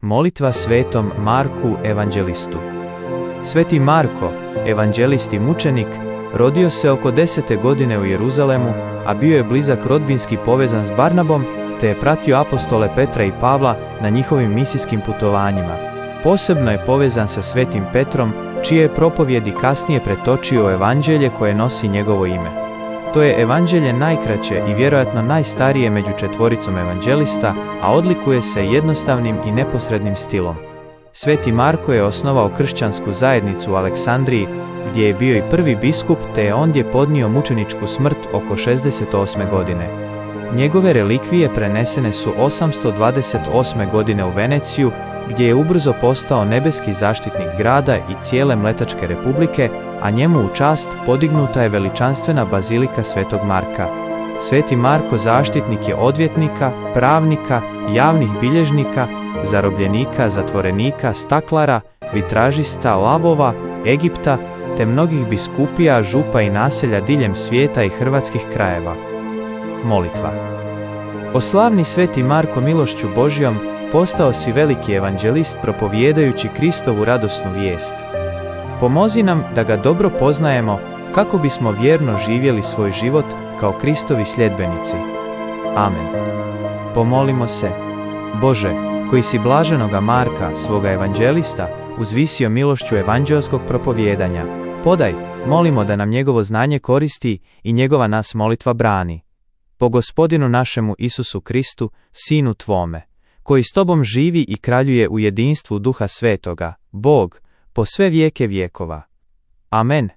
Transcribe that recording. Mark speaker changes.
Speaker 1: Molitva svetom Marku evanđelistu. Sveti Marko, evanđelist i mučenik, rodio se oko 10. godine u Jeruzalemu, a bio je blizak rodbinski povezan s Barnabom, te je pratio apostole Petra i Pavla na njihovim misijskim putovanjima. Posebno je povezan sa svetim Petrom, čije je propovjedi kasnije pretočio u evanđelje koje nosi njegovo ime. To je evanđelje najkraće i vjerojatno najstarije među četvoricom evanđelista, a odlikuje se jednostavnim i neposrednim stilom. Sveti Marko je osnovao kršćansku zajednicu u Aleksandriji, gdje je bio i prvi biskup, te je ondje podnio mučeničku smrt oko 68. godine. Njegove relikvije prenesene su 828. godine u Veneciju, gdje je ubrzo postao nebeski zaštitnik grada i cijele Mletačke republike, a njemu u čast podignuta je veličanstvena bazilika Svetog Marka. Sveti Marko zaštitnik je odvjetnika, pravnika, javnih bilježnika, zarobljenika, zatvorenika, staklara, vitražista, lavova, Egipta, te mnogih biskupija, župa i naselja diljem svijeta i hrvatskih krajeva. Molitva. O slavni Sveti Marko, milošću Božjom postao si veliki evanđelist propovijedajući Kristovu radosnu vijest. Pomozi nam da ga dobro poznajemo kako bismo vjerno živjeli svoj život kao Kristovi sljedbenici. Amen. Pomolimo se. Bože, koji si blaženoga Marka, svoga evanđelista, uzvisio milošću evanđelskog propovijedanja, podaj, molimo da nam njegovo znanje koristi i njegova nas molitva brani. Po Gospodinu našemu Isusu Kristu, Sinu Tvome, koji s Tobom živi i kraljuje u jedinstvu Duha Svetoga, Bog, po sve vijeke vjekova. Amen.